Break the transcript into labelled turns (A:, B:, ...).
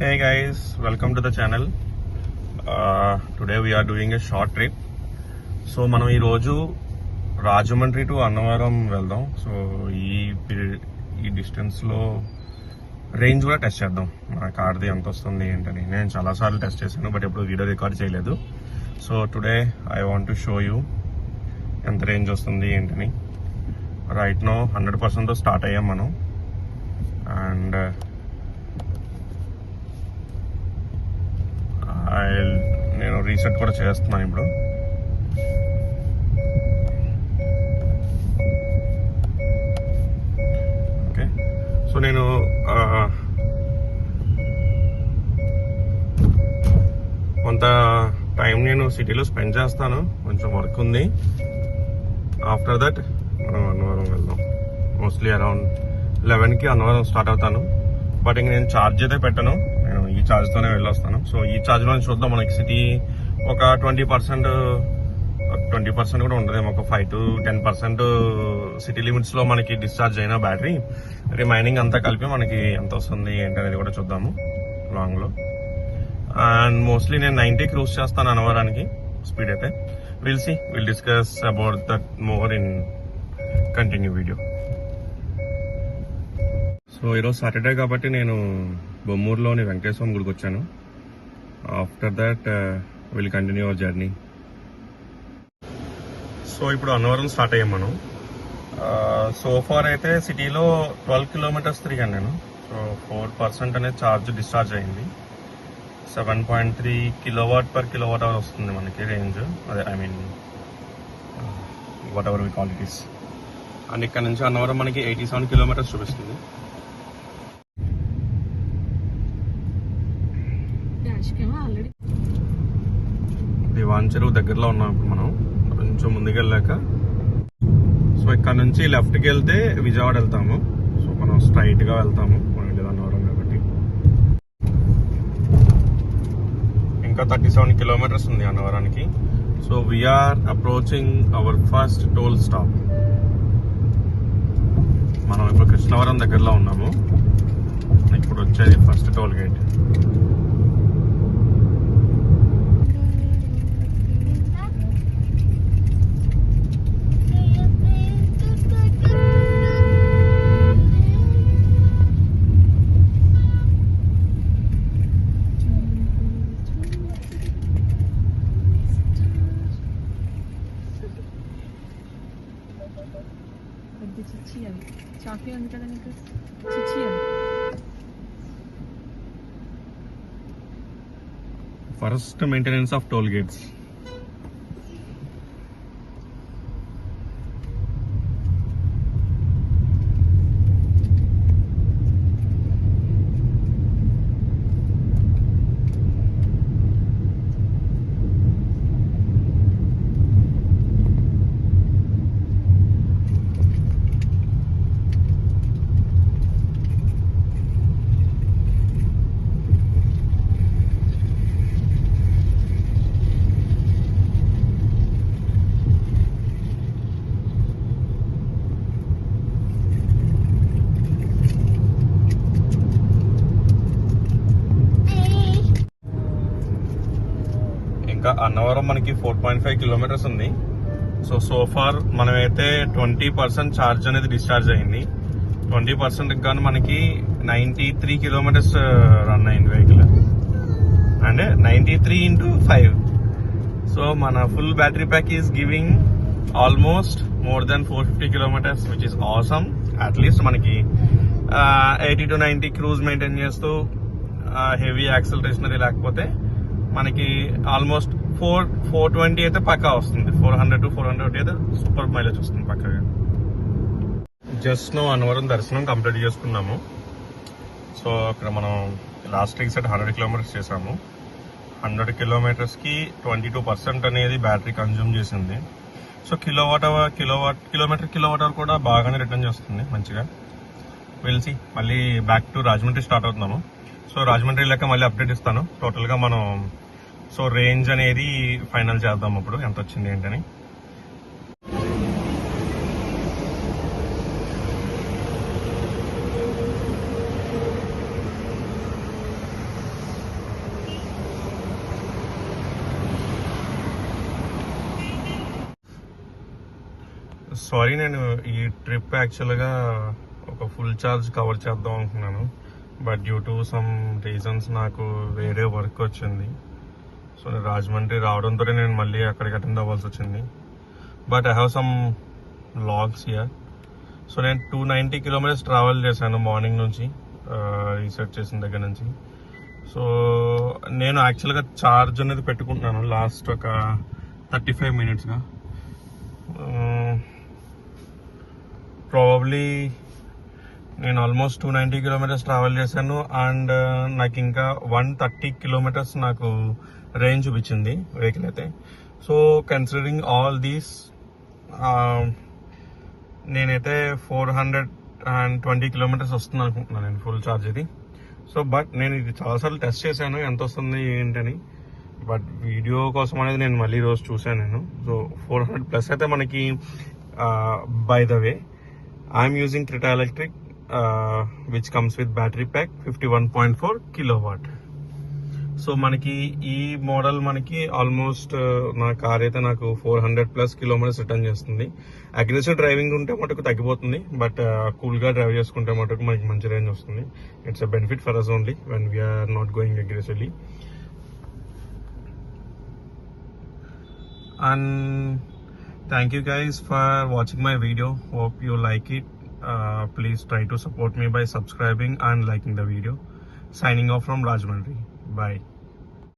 A: Hey guys, welcome to the channel. Today we are doing a short trip. So మనం ఈరోజు Rajahmundry to Annavaram వెళ్దాం. So ఈ డిస్టెన్స్లో range కూడా టెస్ట్ చేద్దాం. మన కార్ది ఎంత వస్తుంది ఏంటని. నేను చాలాసార్లు టెస్ట్ చేశాను, బట్ ఎప్పుడు వీడియో రికార్డ్ చేయలేదు. So today I want to show you ఎంత రేంజ్ వస్తుంది ఏంటని. రైట్ నో 100%తో స్టార్ట్ అయ్యాం మనం. అండ్ నేను రీసెట్ కూడా చేస్తున్నాను ఇప్పుడు. ఓకే, సో నేను కొంత టైం నేను సిటీలో స్పెండ్ చేస్తాను, కొంచెం వర్క్ ఉంది. ఆఫ్టర్ దట్ మనం అన్నవరం వెళ్దాం. మోస్ట్లీ అరౌండ్ 11కి అన్నవరం స్టార్ట్ అవుతాను. బట్ ఇంక నేను ఛార్జ్ అయితే పెట్టను, నేను ఈ ఛార్జ్తోనే వెళ్ళొస్తాను. సో ఈ ఛార్జ్లో చూద్దాం, మనకి సిటీ ఒక 20% కూడా ఉండదేమో, ఒక 5 to 10% సిటీ లిమిట్స్లో మనకి డిశ్చార్జ్ అయిన బ్యాటరీ. రిమైనింగ్ అంతా కలిపి మనకి ఎంత వస్తుంది ఏంటనేది కూడా చూద్దాము లాంగ్లో. అండ్ మోస్ట్లీ నేను 90 క్రూజ్ చేస్తాను అన్నవరానికి స్పీడ్ అయితే. Will discuss about that more in continue video. So ఈరోజు సాటర్డే కాబట్టి నేను బొమ్మూరులోని వెంకటేశ్వర గుడికి వచ్చాను. After that will continue our journey. So ఇప్పుడు అన్నవరం స్టార్ట్ అయ్యాం మనం. సో ఫార్ అయితే సిటీలో 12 కిలోమీటర్స్ తిరిగాను నేను. సో 4% అనేది ఛార్జ్ డిశ్చార్జ్ అయింది. 7.3 kW/kWh వస్తుంది మనకి రేంజ్. అదే I mean whatever we call it is. And ఇక్కడ నుంచి అన్నవరం మనకి 87 కిలోమీటర్స్ చూపిస్తుంది. దివాన్ చెరువు దగ్గరలో ఉన్నాం ఇప్పుడు మనం. కొంచెం ముందుకెళ్ళాక సో ఇక్కడ నుంచి లెఫ్ట్కి వెళ్తే విజయవాడ వెళ్తాము. సో మనం స్ట్రైట్ గా వెళ్తాము, మనం వెళ్ళేది అన్నవరం కాబట్టి. ఇంకా 37 కిలోమీటర్స్ ఉంది అన్నవరానికి. So we're approaching our first toll stop. మనం ఇప్పుడు కృష్ణవరం దగ్గరలో ఉన్నాము. ఇప్పుడు వచ్చేది first toll gate. First maintenance of toll gates. ఇంకా అన్నవరం మనకి 4.5 కిలోమీటర్స్ ఉంది. సో ఫార్ మనమైతే 20% ఛార్జ్ అనేది డిశ్చార్జ్ అయింది. 20% గాను మనకి 93 కిలోమీటర్స్ రన్ అయింది వెహికల్. And 93 into 5. సో మన full battery pack is giving almost more than 450 kilometres, which is awesome. At least మనకి 80 to 90 క్రూజ్ మెయింటైన్ చేస్తూ హెవీ యాక్సిలరేషనరీ లేకపోతే మనకి ఆల్మోస్ట్ 420 అయితే పక్కా వస్తుంది. 400 to 420 అయితే సూపర్ మైలేజ్ వస్తుంది పక్కగా. జస్ట్ నో అన్నవరం దర్శనం కంప్లీట్ చేసుకున్నాము. సో అక్కడ మనం లాస్ట్ రీసెట్ 100 కిలోమీటర్స్ చేసాము. 100 కిలోమీటర్స్కి 22% అనేది బ్యాటరీ కన్జ్యూమ్ చేసింది. సో కిలోమీటర్ కూడా బాగానే రిటర్న్ చేస్తుంది మంచిగా. వెళ్సి మళ్ళీ బ్యాక్ టు రాజమండ్రి స్టార్ట్ అవుతున్నాము. సో రాజమండ్రి లెక్క మళ్ళీ అప్డేట్ ఇస్తాను టోటల్గా మనం. సో రేంజ్ అనేది ఫైనల్ చేద్దాం అప్పుడు ఎంత వచ్చింది ఏంటని. సారీ, నేను ఈ ట్రిప్ యాక్చువల్గా ఒక ఫుల్ ఛార్జ్ కవర్ చేద్దాం అనుకున్నాను, but due to some reasons నాకు వేరే వర్క్ వచ్చింది. సో నేను రాజమండ్రి రావడంతో నేను మళ్ళీ అక్కడికి అటెండ్ అవ్వాల్సి వచ్చింది. But I have some logs here. So నేను 290 కిలోమీటర్స్ ట్రావెల్ చేశాను మార్నింగ్ నుంచి, రీసెర్చ్ చేసిన దగ్గర నుంచి. సో నేను యాక్చువల్గా ఛార్జ్ అనేది పెట్టుకుంటున్నాను లాస్ట్ ఒక 35 మినిట్స్గా. ప్రాబబ్లీ నేను ఆల్మోస్ట్ 290 కిలోమీటర్స్ ట్రావెల్ చేశాను. అండ్ నాకు ఇంకా 130 కిలోమీటర్స్ నాకు రేంజ్ చూపించింది వెహికల్ అయితే. సో కన్సిడరింగ్ ఆల్ దీస్, నేనైతే 420 కిలోమీటర్స్ వస్తుంది అనుకుంటున్నాను నేను ఫుల్ ఛార్జ్ ఇది. సో బట్ నేను ఇది చాలాసార్లు టెస్ట్ చేశాను ఎంత వస్తుంది ఏంటని, బట్ వీడియో కోసం అనేది నేను మళ్ళీ రోజు చూశాను నేను. సో 400+ అయితే మనకి. By the way, I'm using Creta electric which comes with battery pack 51.4 kilowatt. So మనకి ఈ మోడల్ మనకి ఆల్మోస్ట్ నా కార్ అయితే నాకు 400+ కిలోమీటర్స్ రిటర్న్ చేస్తుంది. అగ్రెసివ్ డ్రైవింగ్ ఉంటే మటుకు తగ్గిపోతుంది, బట్ కూల్గా డ్రైవ్ చేసుకుంటే మటుకు మనకి మంచి రేంజ్ వస్తుంది. It's a benefit for us only when we are not going aggressively. And thank you guys for watching my video. Hope you like it. Please try to support me by subscribing and liking the video. Signing off from Rajmundry. Bye.